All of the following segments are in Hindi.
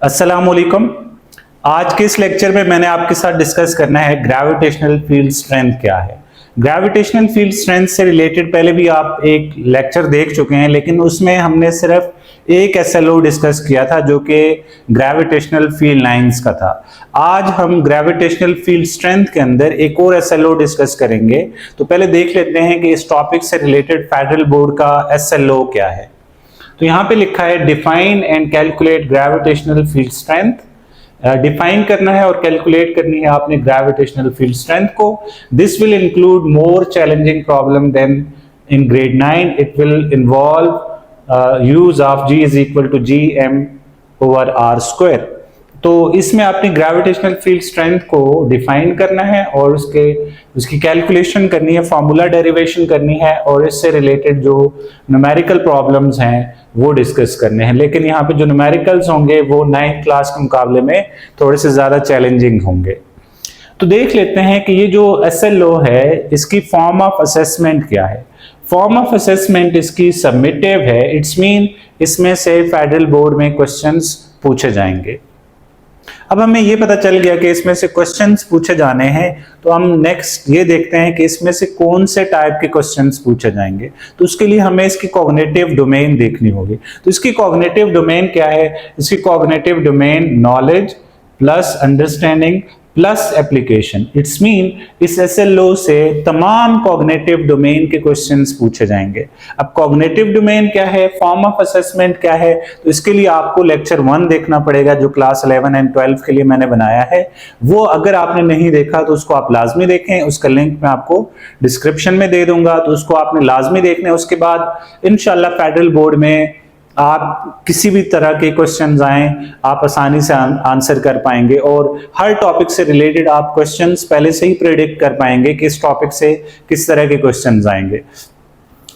अस्सलामुअलैकुम। आज के इस लेक्चर में मैंने आपके साथ डिस्कस करना है ग्रेविटेशनल फील्ड स्ट्रेंथ क्या है। ग्रेविटेशनल फील्ड स्ट्रेंथ से रिलेटेड पहले भी आप एक लेक्चर देख चुके हैं, लेकिन उसमें हमने सिर्फ एक एसएलओ डिस्कस किया था जो कि ग्रेविटेशनल फील्ड लाइंस का था। आज हम ग्रेविटेशनल फील्ड स्ट्रेंथ के अंदर एक और एसएलओ डिस्कस करेंगे। तो पहले देख लेते हैं कि इस टॉपिक से रिलेटेड फेडरल बोर्ड का एसएलओ क्या है। तो यहाँ पे लिखा है define and calculate gravitational field strength. Define करना है और कैलकुलेट करनी है आपने ग्रेविटेशनल फील्ड स्ट्रेंथ को। This will include more challenging problem than in grade 9। It will involve use of G is equal to G/m/r²। तो इसमें आपने ग्रेविटेशनल फील्ड स्ट्रेंथ को डिफाइन करना है और उसकी कैलकुलेशन करनी है, फॉर्मूला डेरिवेशन करनी है और इससे रिलेटेड जो न्यूमेरिकल प्रॉब्लम्स हैं वो डिस्कस करने हैं। लेकिन यहाँ पे जो न्यूमेरिकल्स होंगे वो 9th क्लास के मुकाबले में थोड़े से ज्यादा चैलेंजिंग होंगे। तो देख लेते हैं कि ये जो एसएलओ है इसकी फॉर्म ऑफ असेसमेंट क्या है। फॉर्म ऑफ असेसमेंट इसकी सबमिटिव है। इट्स मीन इसमें से फेडरल बोर्ड में क्वेश्चंस पूछे जाएंगे। अब हमें ये पता चल गया कि इसमें से क्वेश्चंस पूछे जाने हैं, तो हम नेक्स्ट ये देखते हैं कि इसमें से कौन से टाइप के क्वेश्चंस पूछे जाएंगे। तो उसके लिए हमें इसकी कॉग्निटिव डोमेन देखनी होगी। तो इसकी कॉग्निटिव डोमेन क्या है? इसकी cognitive domain knowledge plus understanding plus application. It's mean इस एसएलओ से तमाम कॉग्निटिव डोमेन के क्वेश्चंस पूछे जाएंगे। अब कॉग्निटिव डोमेन क्या है, फॉर्म ऑफ असेसमेंट क्या है, तो इसके लिए आपको लेक्चर 1 देखना पड़ेगा जो क्लास 11 एंड 12 के लिए मैंने बनाया है। वो अगर आपने नहीं देखा तो उसको आप लाजमी देखें। उसका लिंक मैं आपको डिस्क्रिप्शन में दे दूंगा, तो उसको आपने लाजमी देखना है। उसके बाद इंशाल्लाह फेडरल बोर्ड में आप किसी भी तरह के क्वेश्चंस आए आप आसानी से आंसर कर पाएंगे और हर टॉपिक से रिलेटेड आप क्वेश्चंस पहले से ही प्रेडिक्ट कर पाएंगे कि इस टॉपिक से किस तरह के क्वेश्चंस आएंगे।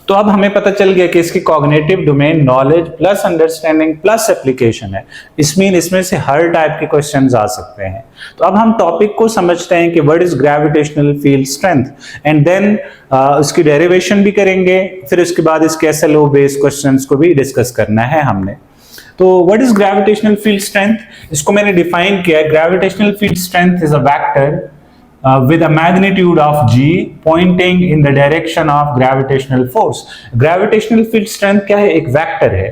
तो अब हमें पता चल गया कि इसकी cognitive domain knowledge plus understanding plus application है। इसमें से हर टाइप के क्वेश्चंस आ सकते हैं। तो अब हम टॉपिक को समझते हैं कि what is gravitational field strength and then उसकी डेरिवेशन भी करेंगे। फिर उसके बाद इसके एसएलओ बेस्ड क्वेश्चंस को भी डिस्कस करना है हमने। तो what is gravitational field strength? इसको मैंने डिफाइन किया है। Gravitational field strength is a vector with a magnitude of G pointing in the direction of gravitational force. Gravitational field strength क्या है? एक वेक्टर है।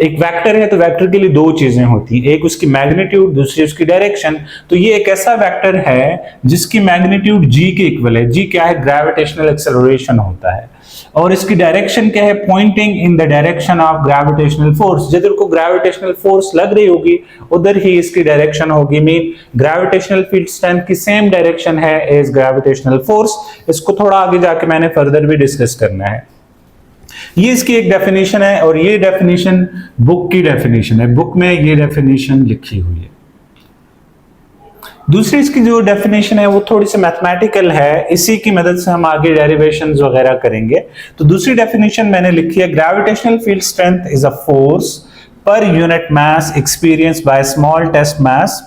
एक वेक्टर है तो वेक्टर के लिए दो चीजें होती हैं, एक उसकी मैग्नीट्यूड, दूसरी उसकी डायरेक्शन। तो ये एक ऐसा वेक्टर है जिसकी मैग्नीट्यूड G के इक्वल है। G क्या है? ग्रेविटेशनल एक्सेलरेशन होता है। और इसकी डायरेक्शन क्या है? Pointing in the direction of gravitational force. जिधर को ग्रेविटेशनल फोर्स लग रही होगी उधर ही इसकी डायरेक्शन होगी। मीन ग्रेविटेशनल फील्ड स्ट्रेंथ की सेम डायरेक्शन है एज ग्रेविटेशनल फोर्स। इसको थोड़ा आगे जाके मैंने फर्दर भी डिस्कस करना है। ये इसकी एक डेफिनेशन है और ये डेफिनेशन बुक की डेफिनेशन है। बुक में ये डेफिनेशन लिखी हुई है। दूसरी इसकी जो डेफिनेशन है वो थोड़ी सी मैथमेटिकल है, इसी की मदद से हम आगे डेरिवेशंस वगैरह करेंगे। तो दूसरी डेफिनेशन मैंने लिखी है, gravitational field strength is a force per unit mass experienced by small test mass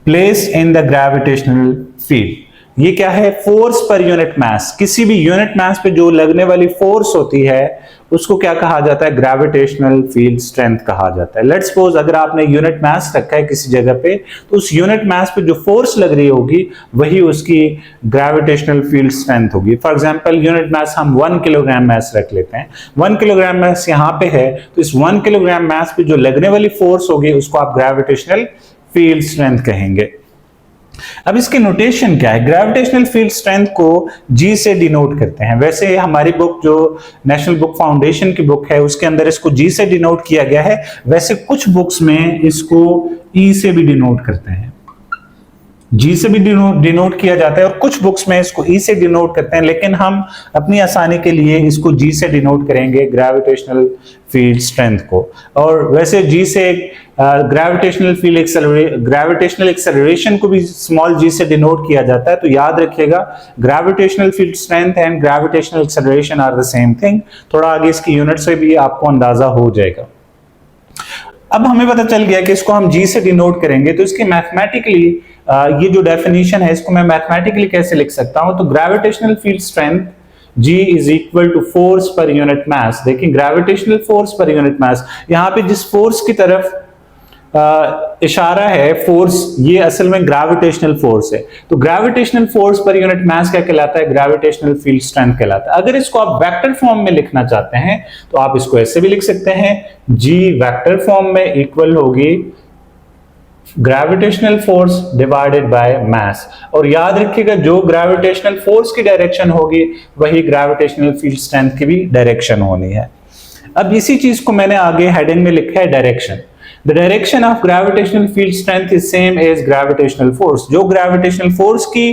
placed in the gravitational field. ये क्या है? फोर्स पर यूनिट मास। किसी भी यूनिट मास पे जो लगने वाली फोर्स होती है उसको क्या कहा जाता है? ग्रेविटेशनल फील्ड स्ट्रेंथ कहा जाता है। लेट्स सपोज अगर आपने यूनिट मास रखा है किसी जगह पे, तो उस यूनिट मास पे जो फोर्स लग रही होगी वही उसकी ग्रेविटेशनल फील्ड स्ट्रेंथ होगी। फॉर एग्जांपल यूनिट मास हम 1 किलोग्राम मास रख लेते हैं। 1 किलोग्राम मास यहाँ पे है तो इस 1 किलोग्राम मास पे जो लगने वाली फोर्स होगी उसको आप ग्रेविटेशनल फील्ड स्ट्रेंथ कहेंगे। अब इसकी नोटेशन क्या है? ग्रेविटेशनल फील्ड स्ट्रेंथ को G से डिनोट करते हैं। वैसे हमारी बुक जो नेशनल बुक फाउंडेशन की बुक है उसके अंदर इसको G से डिनोट किया गया है। वैसे कुछ बुक्स में इसको E से भी डिनोट करते हैं। G से भी डिनोट किया जाता है और कुछ बुक्स में इसको E से डिनोट करते हैं, लेकिन हम अपनी आसानी के लिए इसको G से डिनोट करेंगे ग्रेविटेशनल फील्ड स्ट्रेंथ को। और वैसे G से ग्रेविटेशनल एक्सेलरेशन को भी स्मॉल g से डिनोट किया जाता है। तो याद रखिएगा gravitational field strength and gravitational acceleration are the same thing. थोड़ा आगे इसकी यूनिट से भी आपको अंदाजा हो जाएगा। अब हमें पता चल गया कि इसको हम G से डिनोट करेंगे, तो इसकी मैथमेटिकली ये जो डेफिनेशन है इसको मैं मैथमेटिकली कैसे लिख सकता हूं? तो gravitational field strength G is equal to force per unit mass. देखिए gravitational force per unit mass, यहाँ पे जिस फोर्स की तरफ इशारा है फोर्स, ये असल में ग्रेविटेशनल फोर्स है। तो ग्रेविटेशनल फोर्स पर यूनिट मास क्या कहलाता है? ग्रेविटेशनल फील्ड स्ट्रेंथ कहलाता है। अगर इसको आप वेक्टर फॉर्म में लिखना चाहते हैं तो आप इसको ऐसे भी लिख सकते हैं, जी वेक्टर फॉर्म में इक्वल होगी ग्रेविटेशनल फोर्स डिवाइडेड बाय मास। और याद रखिएगा जो ग्रेविटेशनल फोर्स की डायरेक्शन होगी वही ग्रेविटेशनल फील्ड स्ट्रेंथ की भी डायरेक्शन होनी है। अब इसी चीज को मैंने आगे हेडिंग में लिखा है direction. The direction of gravitational field strength is same as gravitational force। जो gravitational force की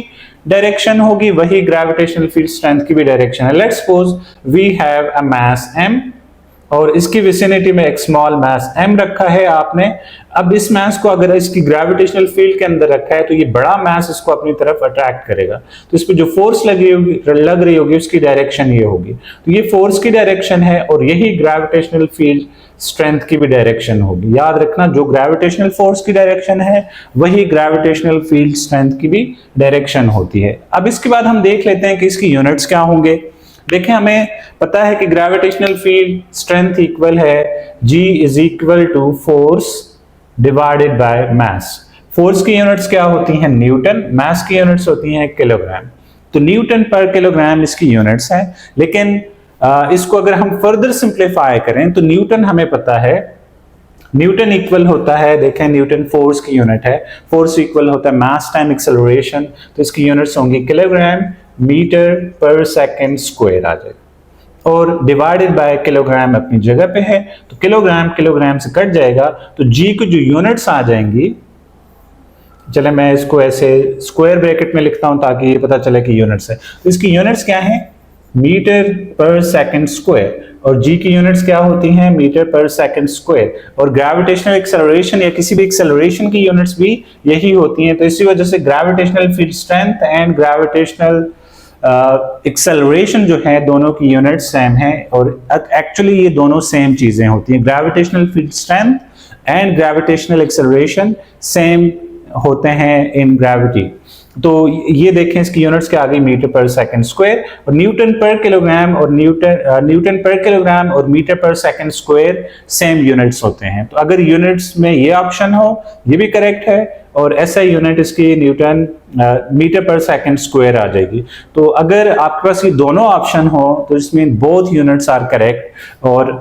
डायरेक्शन होगी वही gravitational field strength की भी डायरेक्शन है। Let's suppose we have a mass m और इसकी विसिनिटी में एक स्मॉल मास m रखा है आपने। अब इस मास को अगर इसकी ग्रेविटेशनल फील्ड के अंदर रखा है तो ये बड़ा मास इसको अपनी तरफ अट्रैक्ट करेगा, तो इस पे जो फोर्स लग रही होगी उसकी डायरेक्शन ये होगी। तो ये फोर्स की डायरेक्शन है और यही ग्रेविटेशनल फील्ड स्ट्रेंथ की भी डायरेक्शन होगी। याद रखना जो ग्रेविटेशनल फोर्स की डायरेक्शन है वही ग्रेविटेशनल फील्ड स्ट्रेंथ की भी डायरेक्शन होती है। अब इसके बाद हम देख लेते हैं कि इसकी यूनिट्स क्या होंगे। देखें, हमें पता है कि ग्रेविटेशनल फील्ड स्ट्रेंथ इक्वल है G is equal to force divided by mass. Force की यूनिट्स क्या होती हैं? न्यूटन। मास की यूनिट्स होती हैं किलोग्राम। तो न्यूटन पर किलोग्राम इसकी यूनिट्स हैं। लेकिन इसको अगर हम फर्दर सिंप्लीफाई करें तो न्यूटन हमें पता है, न्यूटन इक्वल होता है, देखें न्यूटन फोर्स की यूनिट है, फोर्स इक्वल होता है मास टाइम एक्सेलरेशन। तो इसकी यूनिट्स होंगी किलोग्राम मीटर पर सेकंड स्क्वायर आ जाएगा और डिवाइडेड बाय किलोग्राम अपनी जगह पे है, तो किलोग्राम किलोग्राम से कट जाएगा तो जी को जो यूनिट्स आ जाएंगी, चले मैं इसको ऐसे स्क्वायर ब्रैकेट में लिखता हूं ताकि ये पता चले कि यूनिट्स है। तो इसकी यूनिट्स क्या है? मीटर पर सेकंड स्क्वायर। और जी की यूनिट्स क्या होती हैं? मीटर पर सेकंड स्क्वायर। और ग्रेविटेशनल एक्सेलरेशन या किसी भी एक्सेलरेशन की यूनिट्स भी यही होती हैं। तो इसी वजह से gravitational field strength and gravitational acceleration जो है दोनों की यूनिट सेम है। और एक्चुअली ये दोनों सेम चीजें होती हैं। Gravitational field strength and gravitational acceleration same होते हैं इन ग्रेविटी। तो ये देखें इसकी यूनिट्स के आगे मीटर पर सेकंड स्क्वायर और न्यूटन पर किलोग्राम और न्यूटन पर किलोग्राम और मीटर पर सेकंड स्क्वायर सेम यूनिट्स होते हैं। तो अगर यूनिट्स में ये ऑप्शन हो ये भी करेक्ट है और ऐसा यूनिट इसकी न्यूटन मीटर पर सेकंड स्क्वायर आ जाएगी। तो अगर आपके पास ये दोनों ऑप्शन हो तो इसमें बोथ यूनिट्स आर करेक्ट। और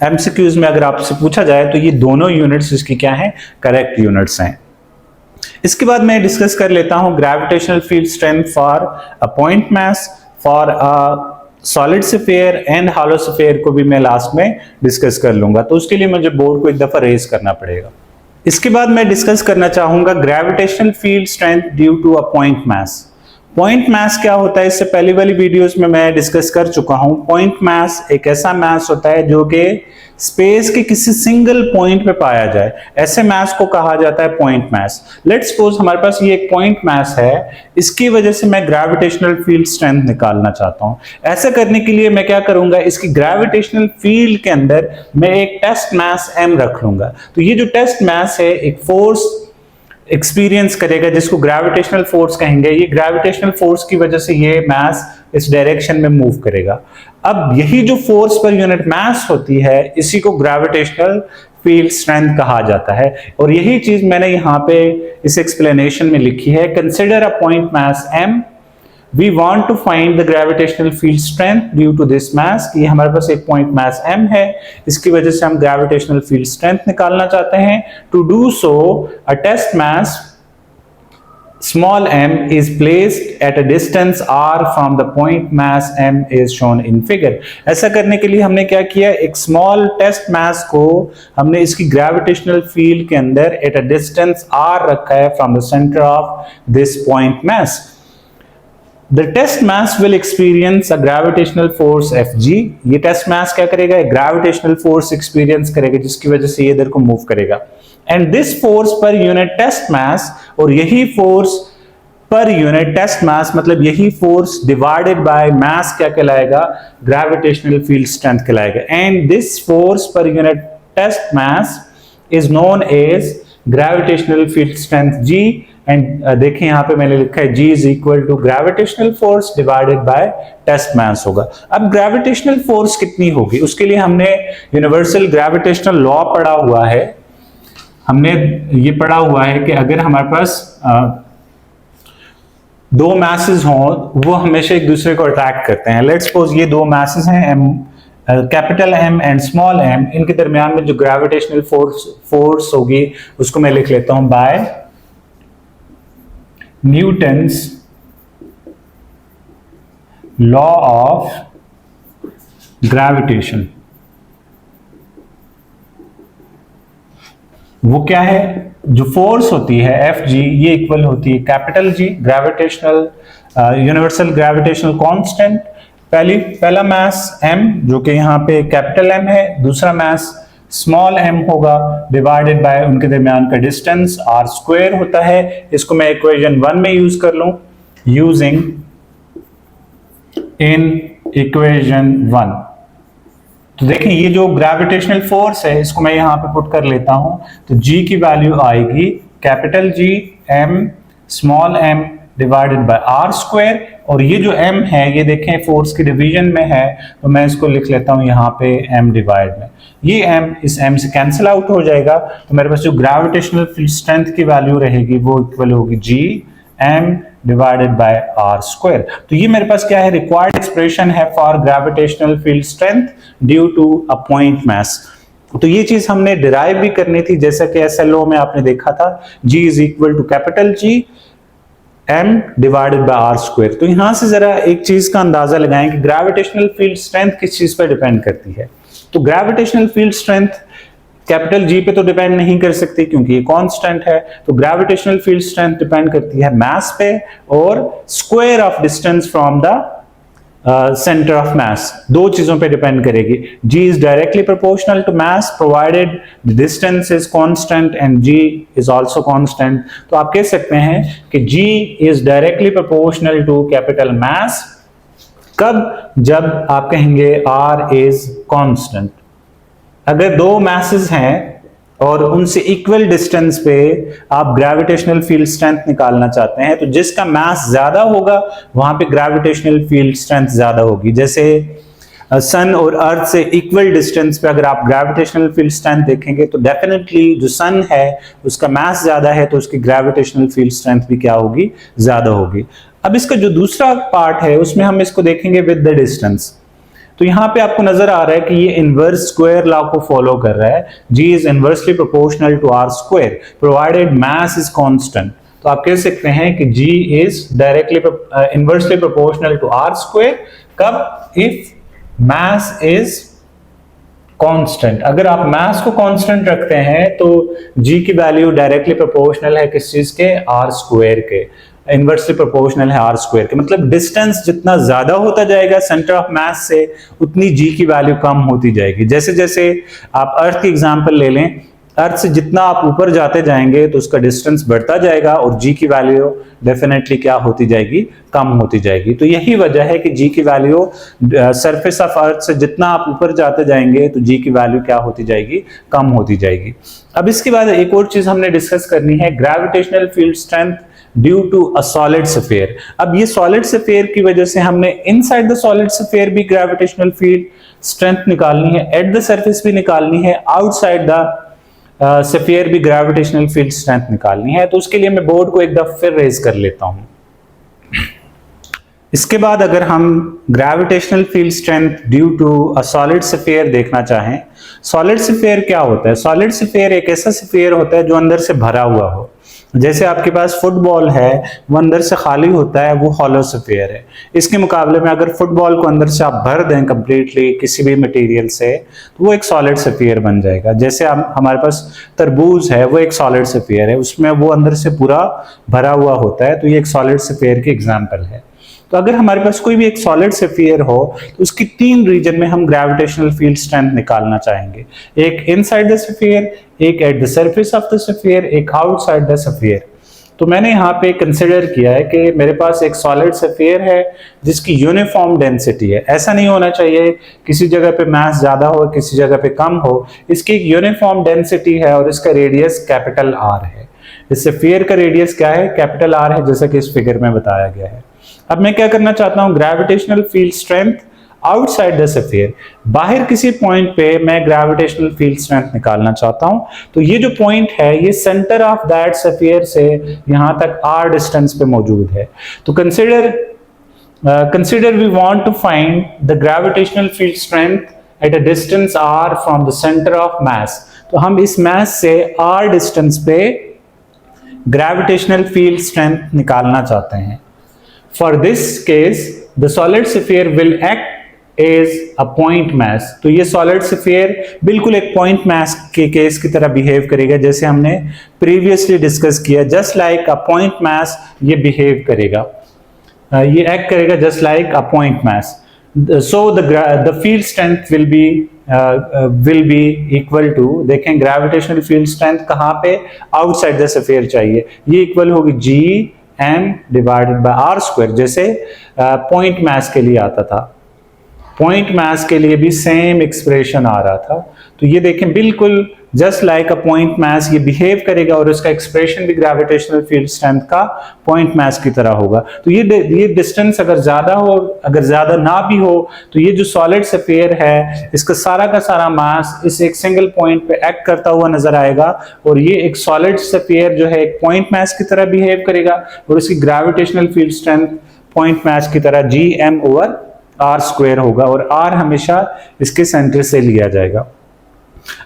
एमसीक्यूज में अगर आपसे पूछा जाए तो ये दोनों यूनिट्स इसकी क्या है? करेक्ट यूनिट्स हैं। इसके बाद मैं डिस्कस कर लेता हूं gravitational field strength for a point mass, for a solid sphere and hollow sphere को भी मैं लास्ट में डिस्कस कर लूंगा। तो उसके लिए मुझे बोर्ड को एक दफा रेज करना पड़ेगा। इसके बाद मैं डिस्कस करना चाहूंगा gravitational field strength due to a point mass. Point mass क्या होता है? इससे पहले वाली वीडियोस में मैं डिस्कस कर चुका हूं। पॉइंट मास एक ऐसा मास होता है जो कि स्पेस के किसी सिंगल पॉइंट पे पाया जाए, ऐसे मास को कहा जाता है पॉइंट मास। लेट्स सपोज हमारे पास ये एक पॉइंट मास है, इसकी वजह से मैं ग्रेविटेशनल फील्ड स्ट्रेंथ निकालना चाहता हूं। ऐसा करने के लिए मैं क्या करूंगा? इसकी ग्रेविटेशनल फील्ड के अंदर मैं एक टेस्ट मास m रख लूंगा। तो ये जो टेस्ट मास है एक फोर्स एक्सपीरियंस करेगा जिसको ग्रेविटेशनल फोर्स कहेंगे। ये ग्रेविटेशनल फोर्स की वजह से ये मास इस डायरेक्शन में मूव करेगा। अब यही जो फोर्स पर यूनिट मास होती है इसी को ग्रेविटेशनल फील्ड स्ट्रेंथ कहा जाता है। और यही चीज मैंने यहाँ पे इस एक्सप्लेनेशन में लिखी है। Consider a point mass m, we want to find the gravitational field strength due to this mass। ये हमारे पास एक पॉइंट मास m है, इसकी वजह से हम ग्रेविटेशनल फील्ड स्ट्रेंथ निकालना चाहते हैं। To do so, a test mass small m is placed at a distance r from the point mass m is shown in figure। ऐसा करने के लिए हमने क्या किया? एक स्मॉल टेस्ट मास को हमने इसकी ग्रेविटेशनल फील्ड के अंदर at a distance r रखा है from the center of this point mass। The test mass will experience a gravitational force Fg। ये टेस्ट मास क्या करेगा? एक ग्रेविटेशनल फोर्स एक्सपीरियंस करेगा जिसकी वजह से ये इधर को मूव करेगा। And this force per unit test mass, और यही फोर्स पर यूनिट टेस्ट मास मतलब यही फोर्स डिवाइडेड बाय मास क्या कहलाएगा? ग्रेविटेशनल फील्ड स्ट्रेंथ कहलाएगा। And this force per unit test mass is known as gravitational field strength G। And देखिए यहाँ पे मैंने लिखा है G is equal to gravitational force divided by test mass होगा। अब ग्रेविटेशनल फोर्स कितनी होगी उसके लिए हमने यूनिवर्सल ग्रेविटेशनल लॉ पढ़ा हुआ है। हमने ये पढ़ा हुआ है कि अगर हमारे पास दो मैसेज हों वो हमेशा एक दूसरे को अट्रैक्ट करते हैं। लेट्स सपोज ये दो मैसेज हैं M, capital M and small M, इनके दरमियान में जो ग्रेविटेशनल फोर्स होगी उसको मैं लिख लेता हूं by Newton's law of gravitation. वो क्या है, जो फोर्स होती है एफ जी, ये इक्वल होती है capital G gravitational universal gravitational constant. पहला मास m जो कि यहाँ पे कैपिटल M है, दूसरा मास स्मॉल m होगा डिवाइडेड बाय उनके दरमियान का डिस्टेंस r स्क्वायर होता है। इसको मैं इक्वेशन 1 में यूज कर लूं, यूजिंग इन इक्वेशन 1। तो देखें ये जो ग्रेविटेशनल फोर्स है इसको मैं यहां पे पुट कर लेता हूं, तो g की वैल्यू आएगी capital G m small m divided by r square, और ये जो m है ये देखें फोर्स की डिवीजन में है तो मैं इसको लिख लेता हूं यहाँ पे m डिवाइड में। ये m इस m से कैंसिल आउट हो जाएगा, तो मेरे पास जो ग्रेविटेशनल फील्ड स्ट्रेंथ की वैल्यू रहेगी वो इक्वल होगी g m divided by r square. तो ये मेरे पास क्या है, रिक्वायर्ड एक्सप्रेशन है for gravitational field strength due to a point mass. तो ये चीज हमने डिराइव भी करनी थी, जैसा कि SLO में आपने देखा था g is equal to capital G m divided by r square. तो यहां से जरा एक चीज का अंदाजा लगाएं कि ग्रेविटेशनल फील्ड स्ट्रेंथ किस चीज पर डिपेंड करती है। तो gravitational field strength capital G पे तो डिपेंड नहीं कर सकती क्योंकि ये कांस्टेंट है, तो ग्रेविटेशनल फील्ड स्ट्रेंथ डिपेंड करती है मास पे और square of distance from the centre of मास, दो चीजों पे डिपेंड करेगी। G is directly proportional to mass provided the distance is constant and G is also constant। तो आप कह सकते हैं कि G is directly proportional to capital mass कब, जब आप कहेंगे R is constant। अगर दो masses हैं और उनसे इक्वल डिस्टेंस पे आप ग्रेविटेशनल फील्ड स्ट्रेंथ निकालना चाहते हैं, तो जिसका मास ज्यादा होगा वहां पे ग्रेविटेशनल फील्ड स्ट्रेंथ ज्यादा होगी। जैसे सन और अर्थ से इक्वल डिस्टेंस पे अगर आप ग्रेविटेशनल फील्ड स्ट्रेंथ देखेंगे तो डेफिनेटली जो सन है उसका मास ज्यादा है तो उसकी ग्रेविटेशनल फील्ड स्ट्रेंथ भी क्या होगी, ज्यादा होगी। अब इसका जो दूसरा पार्ट है उसमें हम इसको देखेंगे विद द डिस्टेंस। तो यहां पे आपको नजर आ रहा है कि ये इनवर्स स्क्वायर लॉ को फॉलो कर रहा है, G is inversely proportional to R square provided mass is constant. तो आप कह सकते हैं कि G is directly inversely proportional to R square कब, इफ मास इज कांस्टेंट। अगर आप मास को कांस्टेंट रखते हैं तो G की वैल्यू डायरेक्टली प्रोपोर्शनल है किस चीज के, R स्क्वायर के, इनवर्सली प्रोपोर्शनल है R स्क्वायर के। मतलब डिस्टेंस जितना ज्यादा होता जाएगा सेंटर ऑफ मास से उतनी G की वैल्यू कम होती जाएगी। जैसे जैसे आप अर्थ की एग्जांपल ले लें, अर्थ से जितना आप ऊपर जाते जाएंगे तो उसका डिस्टेंस बढ़ता जाएगा और G की वैल्यू डेफिनेटली क्या होती जाएगी, कम होती जाएगी। तो यही वजह है कि G की वैल्यू सरफेस ऑफ अर्थ से जितना आप ऊपर जाते जाएंगे तो G की वैल्यू क्या होती जाएगी, कम होती जाएगी। अब इसके बाद एक और चीज हमने डिस्कस करनी है, gravitational field strength due to a solid sphere. अब ये सॉलिड स्फीयर की वजह से हमने इनसाइड द सॉलिड स्फीयर भी ग्रेविटेशनल फील्ड स्ट्रेंथ निकालनी है, एट द सरफेस भी निकालनी है, आउटसाइड द स्फीयर भी ग्रेविटेशनल फील्ड स्ट्रेंथ निकालनी है। तो उसके लिए मैं बोर्ड को एक दफा फिर रेज कर लेता हूं। इसके बाद अगर हम gravitational field strength due to a solid sphere देखना चाहें, सॉलिड स्फीयर क्या होता है? सॉलिड स्फीयर एक ऐसा स्फीयर होता है जो अंदर से भरा हुआ हो। जैसे आपके पास फुटबॉल है, वो अंदर से खाली होता है, वो हॉलो स्फीयर है। इसके मुकाबले में अगर फुटबॉल को अंदर से आप भर दें कंप्लीटली किसी भी मटेरियल से तो वो एक सॉलिड स्फीयर बन जाएगा। जैसे हमारे पास तरबूज है, वो एक सॉलिड स्फीयर है, उसमें वो अंदर से पूरा भरा हुआ होता है, तो ये एक सॉलिड स्फीयर की एग्जाम्पल है। तो अगर हमारे पास कोई भी एक सॉलिड स्फीयर हो तो उसकी तीन रीजन में हम ग्रेविटेशनल फील्ड स्ट्रेंथ निकालना चाहेंगे, एक इनसाइड द स्फीयर, एक eight the surface of the sphere, एक आउटसाइड द स्फीयर। तो मैंने यहाँ पे कंसिडर किया है कि मेरे पास एक सॉलिड स्फीयर है जिसकी यूनिफॉर्म डेंसिटी है। ऐसा नहीं होना चाहिए किसी जगह पे मास ज्यादा हो किसी जगह पे कम हो, इसकी एक यूनिफॉर्म डेंसिटी है और इसका रेडियस कैपिटल R है। इस स्फीयर का रेडियस क्या है, कैपिटल R है, जैसा कि इस फिगर में बताया गया है। अब मैं क्या करना चाहता हूं, gravitational field strength outside the sphere, बाहर किसी पॉइंट पे मैं ग्रेविटेशनल फील्ड स्ट्रेंथ निकालना चाहता हूं, तो ये जो पॉइंट है ये सेंटर ऑफ दैट स्फीयर से यहां तक r डिस्टेंस पे मौजूद है। तो consider we want to find the gravitational field strength at a distance r from the center of mass। तो हम इस mass से r डिस्टेंस पे gravitational field strength निकालना चाहते हैं। For this case, the solid sphere will act as a point mass। तो ये solid sphere बिल्कुल एक point mass के केस की तरह बिहेव करेगा, जैसे हमने previously डिस्कस किया। just like a point mass ये बिहेव करेगा, ये एक्ट करेगा just like a point mass। so the field strength will be equal to, देखें ग्रेविटेशनल फील्ड स्ट्रेंथ कहाँ पे, आउटसाइड द स्फीयर चाहिए, ये इक्वल होगी G M divided by R square, जैसे पॉइंट मैस के लिए आता था। पॉइंट मैस के लिए भी सेम एक्सप्रेशन आ रहा था। तो ये देखें बिल्कुल just like a point mass ये बिहेव करेगा और उसका एक्सप्रेशन भी ग्रेविटेशनल फील्ड स्ट्रेंथ का पॉइंट मैस की तरह होगा। तो ये डिस्टेंस अगर ज्यादा हो, अगर ज्यादा ना भी हो, तो ये जो सॉलिड स्फीयर है इसका का सारा मास इस एक सिंगल पॉइंट पे एक्ट करता हुआ नजर आएगा, और ये एक सॉलिड स्फीयर जो है एक पॉइंट मैस की तरह बिहेव करेगा और इसकी gravitational field strength point mass की तरह G M over R square होगा, और आर हमेशा इसके सेंटर से लिया जाएगा।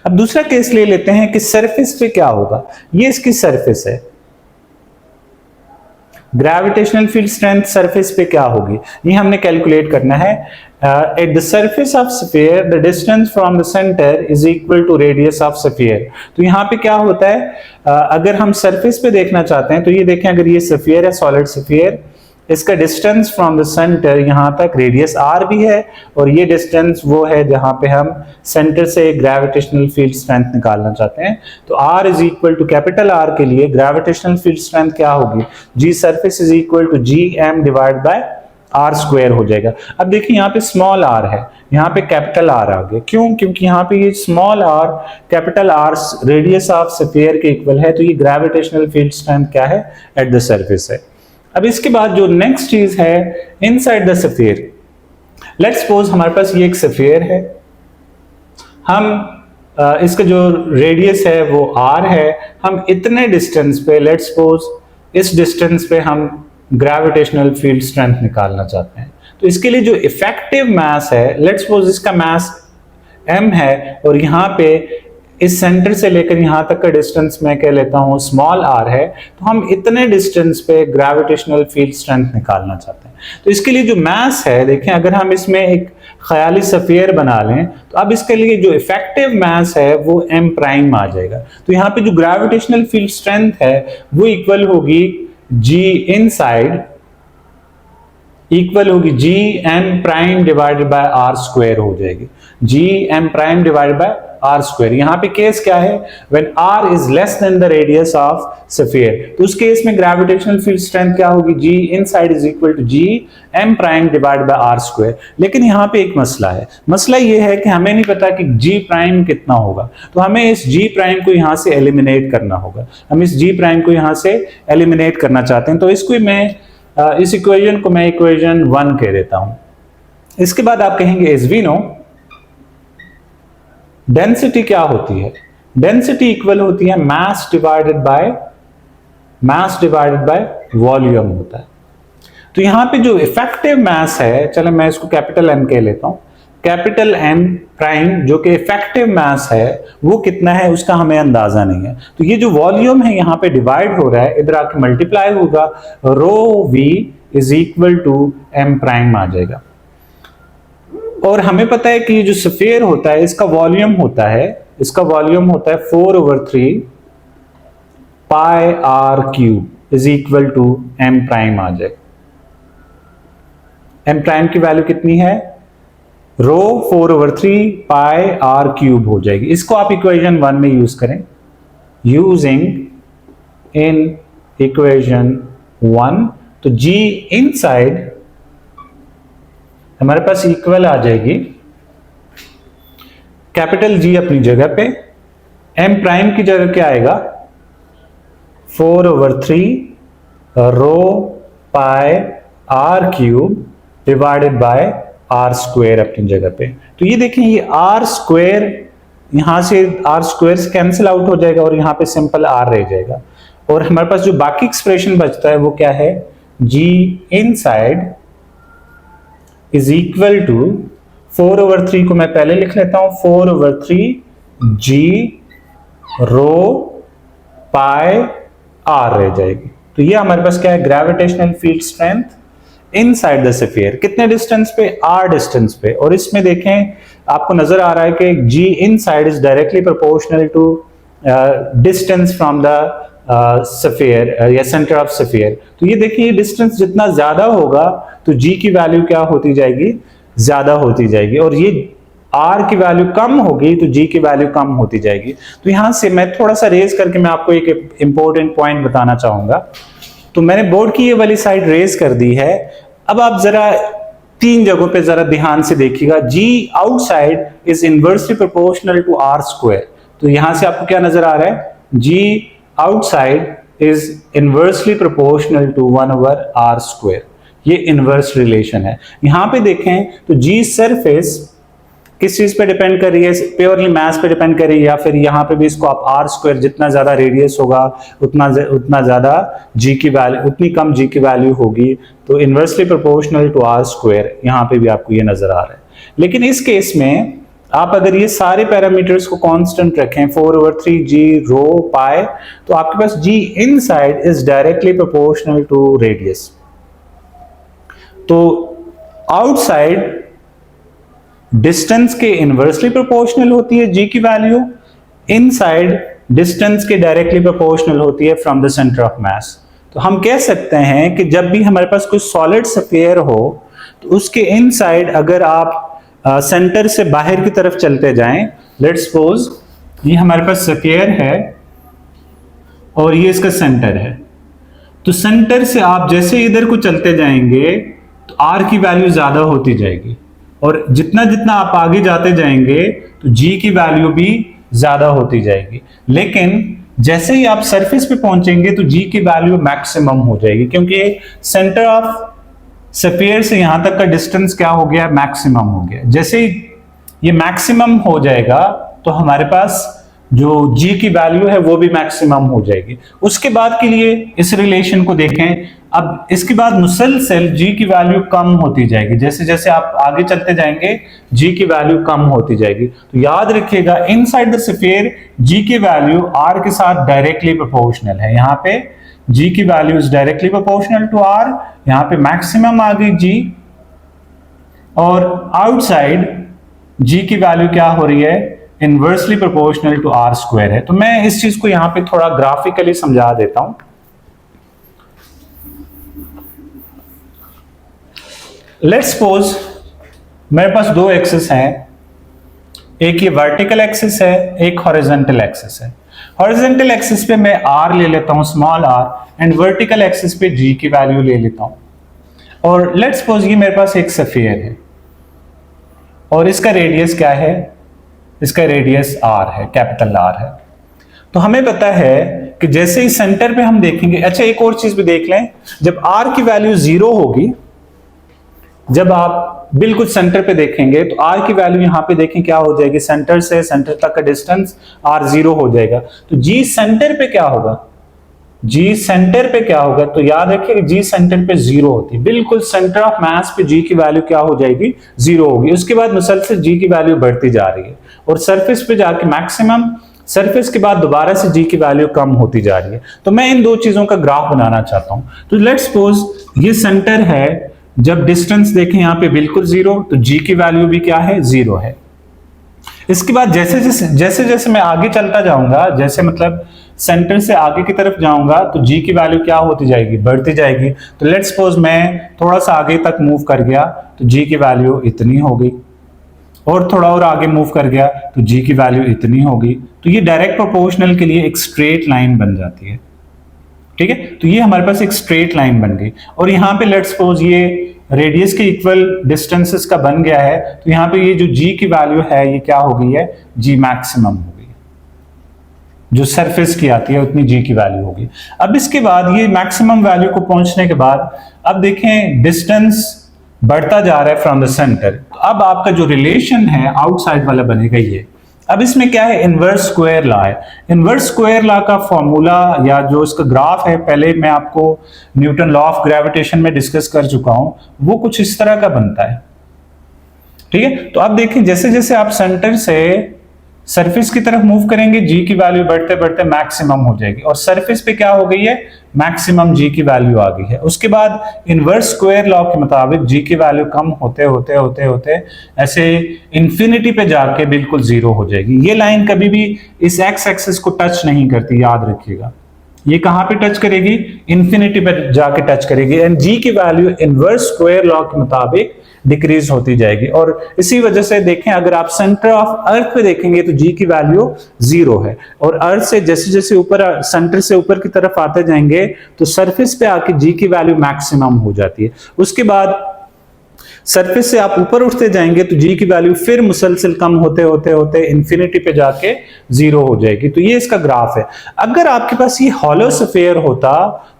अब दूसरा केस ले लेते हैं कि सरफेस पे क्या होगा। ये इसकी सरफेस है, ग्रेविटेशनल फील्ड स्ट्रेंथ सरफेस पे क्या होगी ये हमने कैलकुलेट करना है। At the surface of sphere the distance from the centre is equal to radius of sphere. तो यहाँ पे क्या होता है, अगर हम सरफेस पे देखना चाहते हैं तो ये देखें, अगर ये स्फीयर है सॉलिड स्फीयर, इसका डिस्टेंस फ्रॉम द सेंटर यहां तक रेडियस r भी है, और ये डिस्टेंस वो है जहां पे हम सेंटर से ग्रेविटेशनल फील्ड स्ट्रेंथ निकालना चाहते हैं। तो r is equal to capital R के लिए ग्रेविटेशनल फील्ड स्ट्रेंथ क्या होगी, g surface is equal to G M divide by r square हो जाएगा। अब देखिए यहाँ पे स्मॉल r है, यहाँ पे कैपिटल R आ गया, क्यों, क्योंकि यहाँ पे ये small r capital R radius of sphere के इक्वल है, तो ये ग्रेविटेशनल फील्ड स्ट्रेंथ क्या है एट द सरफेस है। अब इसके बाद जो नेक्स्ट चीज है inside the sphere, let's suppose हमारे पास ये एक स्फीयर है, हम इसका जो रेडियस है वो r है, हम इतने डिस्टेंस पे, लेट्स सपोज इस डिस्टेंस पे हम ग्रेविटेशनल फील्ड स्ट्रेंथ निकालना चाहते हैं। तो इसके लिए जो इफेक्टिव मास है, लेट्स सपोज इसका मास m है, और यहाँ पे इस सेंटर से लेकर यहां तक का डिस्टेंस मैं कह लेता हूं स्मॉल r है, तो हम इतने डिस्टेंस पे ग्रेविटेशनल फील्ड स्ट्रेंथ निकालना चाहते हैं। तो इसके लिए जो मास है, देखें अगर हम इसमें एक ख्याली स्फीयर बना लें, तो अब इसके लिए जो इफेक्टिव मास है वो m प्राइम आ जाएगा। तो यहाँ पे जो ग्रेविटेशनल फील्ड स्ट्रेंथ है वो इक्वल होगी g इनसाइड, इक्वल होगी G M prime divided by R square हो जाएगी, G M prime divided by R square. यहाँ पे केस क्या है, when R is less than the radius of sphere, तो उस केस में ग्रेविटेशनल फील्ड स्ट्रेंथ क्या होगी, G inside is equal to G M prime divided by R square. लेकिन यहाँ पे एक मसला है, मसला ये है कि हमें नहीं पता कि जी प्राइम कितना होगा, तो हमें इस जी प्राइम को यहाँ से एलिमिनेट करना होगा। हम इस जी प्राइम को यहाँ से एलिमिनेट करना चाहते हैं, तो इसको मैं इस इक्वेशन को मैं इक्वेशन 1 कह देता हूं। इसके बाद आप कहेंगे एज वी नो डेंसिटी क्या होती है, डेंसिटी इक्वल होती है मास डिवाइडेड बाय वॉल्यूम होता है। तो यहां पे जो इफेक्टिव मास है, चलो मैं इसको कैपिटल M कह लेता हूं, कैपिटल M प्राइम जो कि इफेक्टिव मास है वो कितना है उसका हमें अंदाजा नहीं है। तो ये जो वॉल्यूम है यहाँ पे डिवाइड हो रहा है, इधर आके मल्टीप्लाई होगा, rho v is equal to m prime आ जाएगा। और हमें पता है कि ये जो स्फीयर होता है इसका वॉल्यूम होता है 4/3 pi r cube is equal to m prime आ जाएगा। m प्राइम की वैल्यू कितनी है, रो 4/3 पाई r क्यूब हो जाएगी। इसको आप इक्वेशन 1 में यूज करें, यूजिंग इन इक्वेशन 1, तो g इनसाइड हमारे पास इक्वल आ जाएगी, कैपिटल G अपनी जगह पे, m प्राइम की जगह क्या आएगा 4/3 rho pi r cube divided by R square अपनी जगह पे। तो ये देखें, ये आर स्क्वायर यहां से आर स्क्वायर से कैंसिल आउट हो जाएगा और यहाँ पे सिंपल आर रह जाएगा, और हमारे पास जो बाकी एक्सप्रेशन बचता है वो क्या है, जी इनसाइड इज इक्वल टू 4/3 को मैं पहले लिख लेता हूं, 4/3 जी रो पाई आर रह जाएगी। तो ये हमारे पास क्या है, gravitational field strength inside the sphere. कितने डिस्टेंस पे, आर डिस्टेंस पे। और इसमें देखें आपको नजर आ रहा है कि G inside is directly proportional to distance from the sphere या सेंटर ऑफ स्फीयर। तो ये देखिए, डिस्टेंस जितना ज्यादा होगा तो जी की वैल्यू क्या होती जाएगी, ज्यादा होती जाएगी, और ये आर की वैल्यू कम होगी तो जी की वैल्यू कम होती जाएगी। तो यहां से मैं थोड़ा सा रेज करके मैं आपको एक इंपॉर्टेंट पॉइंट बताना चाहूंगा। तो मैंने बोर्ड की ये वाली साइड रेज कर दी है। अब आप जरा 3 जगहों पे जरा ध्यान से देखिएगा, G outside is inversely proportional to R square. तो यहां से आपको क्या नजर आ रहा है, G outside is inversely proportional to 1/r square. ये इनवर्स रिलेशन है। यहां पे देखें तो जी सरफेस किस चीज पे डिपेंड कर रही है, प्योरली मास पे डिपेंड कर रही है, या फिर यहाँ पे भी इसको आप आर स्क्वायर, जितना ज्यादा रेडियस होगा उतना ज्यादा जी की वैल्यू, उतनी कम जी की वैल्यू होगी। तो inversely proportional to R square यहाँ पे भी आपको ये नजर आ रहा है। लेकिन इस केस में आप अगर ये सारे पैरामीटर्स को कांस्टेंट रखें, 4/3 जी रो पाई, तो आपके पास G inside is directly proportional to radius. तो आउटसाइड डिस्टेंस के इनवर्सली प्रोपोर्शनल होती है जी की वैल्यू, इनसाइड डिस्टेंस के डायरेक्टली प्रोपोर्शनल होती है from the centre of mass. तो हम कह सकते हैं कि जब भी हमारे पास कोई सॉलिड स्फीयर हो तो उसके इनसाइड अगर आप सेंटर से बाहर की तरफ चलते जाएं, लेट्स सपोज ये हमारे पास स्फीयर है और ये इसका सेंटर है, तो सेंटर से आप जैसे इधर को चलते जाएंगे तो आर की वैल्यू ज्यादा होती जाएगी, और जितना जितना आप आगे जाते जाएंगे तो जी की वैल्यू भी ज्यादा होती जाएगी। लेकिन जैसे ही आप सरफेस पे पहुंचेंगे तो जी की वैल्यू मैक्सिमम हो जाएगी, क्योंकि सेंटर ऑफ स्फीयर से यहां तक का डिस्टेंस क्या हो गया, मैक्सिमम हो गया। जैसे ही ये मैक्सिमम हो जाएगा तो हमारे पास जो जी की वैल्यू है वो भी मैक्सिमम हो जाएगी। उसके बाद के लिए इस रिलेशन को देखें, अब इसके बाद मुसलसल जी की वैल्यू कम होती जाएगी, जैसे जैसे आप आगे चलते जाएंगे जी की वैल्यू कम होती जाएगी। तो याद रखिएगा, इनसाइड द स्फीयर जी की वैल्यू आर के साथ डायरेक्टली प्रोपोर्शनल है। यहाँ पे जी की value is directly proportional to R, यहाँ पे मैक्सिमम आ गई जी, और आउटसाइड जी की वैल्यू क्या हो रही है, inversely proportional to R square है। तो मैं इस चीज को यहां पे थोड़ा ग्राफिकली समझा देता हूं। लेट्स सपोज मेरे पास 2 एक्सिस हैं, एक ये वर्टिकल एक्सिस है, एक हॉरिजॉन्टल एक्सिस है। हॉरिजॉन्टल एक्सिस पे मैं आर ले लेता हूं, small R, and vertical axis पे जी की वैल्यू ले लेता हूं। और लेट्स सपोज ये मेरे पास एक स्फीयर है और इसका रेडियस क्या है, इसका रेडियस आर है, कैपिटल आर है। तो हमें पता है कि जैसे ही सेंटर पे हम देखेंगे, अच्छा एक और चीज भी देख लें, जब आर की वैल्यू 0 होगी, जब आप बिल्कुल सेंटर पे देखेंगे तो आर की वैल्यू यहां पे देखें क्या हो जाएगी, सेंटर से सेंटर तक का डिस्टेंस आर 0 हो जाएगा। तो जी सेंटर पे क्या होगा, जी सेंटर पे क्या होगा, तो याद रखिए कि जी सेंटर पे 0 होती है, बिल्कुल सेंटर ऑफ मास पे जी की वैल्यू क्या हो जाएगी, 0 होगी। उसके बाद मुसलसल जी की वैल्यू बढ़ती जा रही है और सरफेस पे जाके मैक्सिमम, सरफेस के बाद दोबारा से जी की वैल्यू कम होती जा रही है। तो मैं इन 2 चीजों का ग्राफ बनाना चाहता हूं। तो लेट्स सपोज ये सेंटर है, जब डिस्टेंस देखें यहां पे बिल्कुल 0, तो जी की वैल्यू भी क्या है, 0 है। इसके बाद जैसे जैसे मैं आगे चलता जाऊंगा, जैसे मतलब सेंटर से आगे की तरफ जाऊंगा तो जी की वैल्यू क्या होती जाएगी, बढ़ती जाएगी। तो लेट्स सपोज मैं थोड़ा सा आगे तक मूव कर गया तो जी की वैल्यू इतनी हो गई, और थोड़ा और आगे मूव कर गया तो जी की वैल्यू इतनी होगी। तो ये डायरेक्ट प्रोपोर्शनल के लिए एक स्ट्रेट लाइन बन जाती है, ठीक है। तो ये हमारे पास एक स्ट्रेट लाइन बन गई, और यहाँ पे लेट्स सपोज ये रेडियस के इक्वल डिस्टेंसेस का बन गया है। तो यहाँ पे ये जो जी की वैल्यू है ये क्या हो गई है, जी मैक्सिमम हो गई, जो सरफेस की आती है उतनी जी की वैल्यू होगी। अब इसके बाद ये मैक्सिमम वैल्यू को पहुंचने के बाद अब देखें डिस्टेंस बढ़ता जा रहा है फ्रॉम द सेंटर। तो अब आपका जो रिलेशन है आउटसाइड वाला बनेगा ये। अब इसमें क्या है, इनवर्स स्क्वायर लॉ है। इनवर्स स्क्वायर लॉ का फॉर्मूला या जो इसका ग्राफ है, पहले मैं आपको न्यूटन लॉ ऑफ ग्रेविटेशन में डिस्कस कर चुका हूं, वो कुछ इस तरह का बनता है। ठीक है, तो अब देखें जैसे जैसे आप सेंटर से सरफेस की तरफ मूव करेंगे, जी की वैल्यू बढ़ते बढ़ते मैक्सिमम हो जाएगी, और सरफेस पे क्या हो गई है, मैक्सिमम जी की वैल्यू आ गई है। उसके बाद इनवर्स स्क्वायर लॉ के मुताबिक जी की वैल्यू कम होते होते होते होते ऐसे इंफिनिटी पे जाके बिल्कुल जीरो हो जाएगी। ये लाइन कभी भी इस एक्स एक्सिस को टच नहीं करती, याद रखिएगा। ये कहां पे टच करेगी, इंफिनिटी पे जाके टच करेगी, एंड जी की वैल्यू इनवर्स स्क्वायर लॉ के मुताबिक डिक्रीज होती जाएगी। और इसी वजह से देखें, अगर आप सेंटर ऑफ अर्थ पे देखेंगे तो जी की वैल्यू 0 है, और अर्थ से जैसे जैसे ऊपर सेंटर से ऊपर की तरफ आते जाएंगे तो सरफेस पे आके जी की वैल्यू मैक्सिमम हो जाती है। उसके बाद सरफेस से आप ऊपर उठते जाएंगे तो जी की वैल्यू फिर मुसलसल कम होते होते होते इंफिनिटी पे जाके 0 हो जाएगी। तो ये इसका ग्राफ है। अगर आपके पास ये हॉलो स्फीयर होता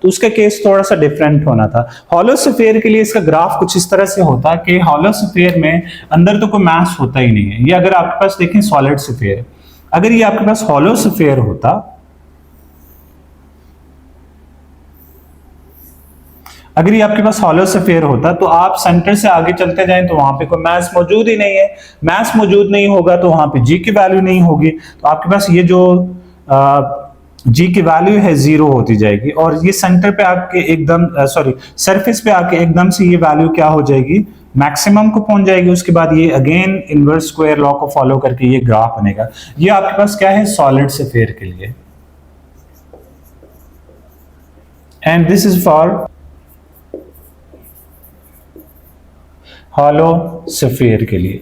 तो उसका केस थोड़ा सा डिफरेंट होना था। हॉलो स्फीयर के लिए इसका ग्राफ कुछ इस तरह से होता कि हॉलो स्फीयर में अंदर तो कोई मास होता ही नहीं है। ये अगर आपके पास देखें सॉलिड स्फीयर, अगर ये आपके पास हॉलो स्फीयर होता, अगर ये आपके पास हॉलो स्फीयर होता तो आप सेंटर से आगे चलते जाएं तो वहां पे कोई मास मौजूद ही नहीं है। मास मौजूद नहीं होगा तो वहां पे जी की वैल्यू नहीं होगी, तो आपके पास ये जो जी की वैल्यू है 0 होती जाएगी, और ये सेंटर पे आके एकदम सरफेस पे आके एकदम से ये वैल्यू क्या हो जाएगी, मैक्सिमम को पहुंच जाएगी। उसके बाद ये अगेन इनवर्स स्क्वायर लॉ को फॉलो करके ये ग्राफ बनेगा। ये आपके पास क्या है, सॉलिड स्फीयर के लिए, and this is for hollow sphere के लिए।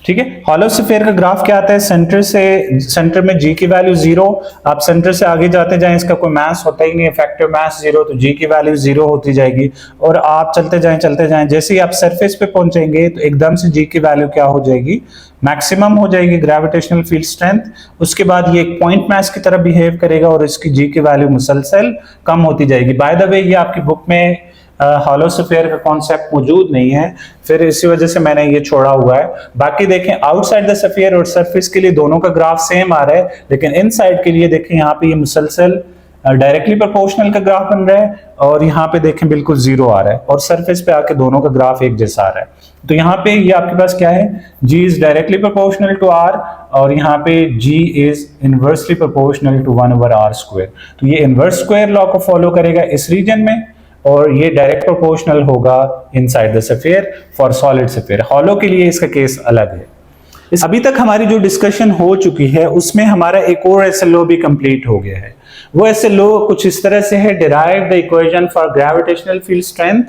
ठीक है, हॉलो स्फीयर का ग्राफ क्या आता है, सेंटर में जी की वैल्यू 0, आप सेंटर से आगे जाते जाएं, इसका कोई मास होता ही नहीं, इफेक्टिव मास 0, तो जी की वैल्यू 0 होती जाएगी, और आप चलते जाएं, जैसे ही आप सरफेस पे पहुंचेंगे तो एकदम से जी की वैल्यू क्या हो जाएगी, मैक्सिमम हो जाएगी, ग्रेविटेशनल फील्ड स्ट्रेंथ। उसके बाद ये एक पॉइंट मास की तरह बिहेव करेगा और इसकी जी की वैल्यू मुसलसल कम होती जाएगी। बाय द वे, ये आपकी बुक में हॉलो स्फीयर का कॉन्सेप्ट मौजूद नहीं है, फिर इसी वजह से मैंने ये छोड़ा हुआ है। बाकी देखें, आउटसाइड द स्फीयर और सरफेस के लिए दोनों का ग्राफ सेम आ रहा है, लेकिन इनसाइड के लिए देखें यहाँ पे ये मुसलसल डायरेक्टली प्रोपोर्शनल का ग्राफ बन रहा है, और यहाँ पे देखें बिल्कुल 0 आ रहा है, और सरफेस पे आके दोनों का ग्राफ एक जैसा आ रहा है। तो यहाँ पे ये आपके पास क्या है, G is directly proportional to R, और यहाँ पे G is inversely proportional to 1/r²। तो ये इनवर्स स्क्वायर लॉ को फॉलो करेगा इस रीजन में, और ये डायरेक्ट प्रोपोर्शनल होगा inside the sphere for solid sphere. Hollow के लिए इसका केस अलग है। अभी तक हमारी जो डिस्कशन हो चुकी है उसमें हमारा एक और SLO भी कंप्लीट हो गया है। वो SLO कुछ इस तरह से है, derive the equation for gravitational field strength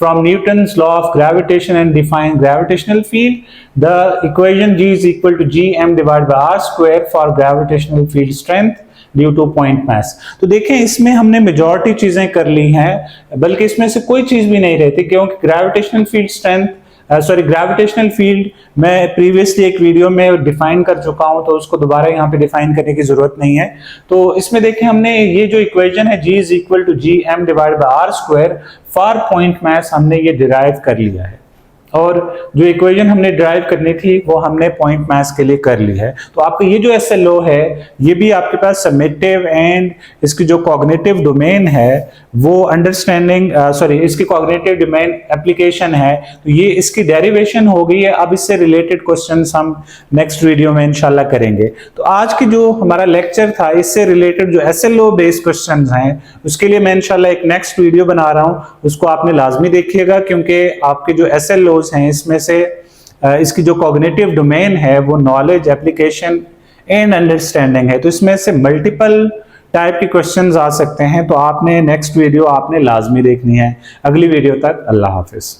from Newton's law of gravitation and define gravitational field. The equation G is equal to gm divided by r square for gravitational field strength due two point mass. तो देखें, इसमें हमने मेजॉरिटी चीजें कर ली हैं, बल्कि इसमें से कोई चीज भी नहीं रहती, क्योंकि gravitational field strength gravitational field मैं प्रीवियसली एक वीडियो में डिफाइन कर चुका हूं, तो उसको दोबारा यहाँ पे डिफाइन करने की जरूरत नहीं है। तो इसमें देखें, हमने ये जो इक्वेशन है G is equal to gm divide by r square for point mass, हमने ये डिराइव कर लिया है, और जो इक्वेशन हमने ड्राइव करनी थी वो हमने पॉइंट मास के लिए कर ली है। तो आपका ये जो SLO है, ये भी आपके पास समेटिव एंड इसकी जो कॉग्निटिव डोमेन है वो अंडरस्टैंडिंग इसकी कॉग्निटिव डोमेन एप्लीकेशन है, तो ये इसकी डेरिवेशन हो गई है। अब इससे रिलेटेड क्वेश्चंस हम नेक्स्ट वीडियो में इंशाल्लाह करेंगे। तो आज की जो हमारा लेक्चर था, इससे रिलेटेड जो SLO बेस्ड क्वेश्चंस हैं, उसके लिए मैं इंशाल्लाह एक नेक्स्ट वीडियो बना रहा हूं, उसको आपने लाजमी देखिएगा, क्योंकि आपके जो SLO हैं इसमें से इसकी जो कॉग्निटिव डोमेन है वो नॉलेज, एप्लीकेशन एंड अंडरस्टैंडिंग है। तो इसमें से मल्टीपल टाइप के क्वेश्चंस आ सकते हैं, तो आपने नेक्स्ट वीडियो आपने लाजमी देखनी है। अगली वीडियो तक अल्लाह हाफिज।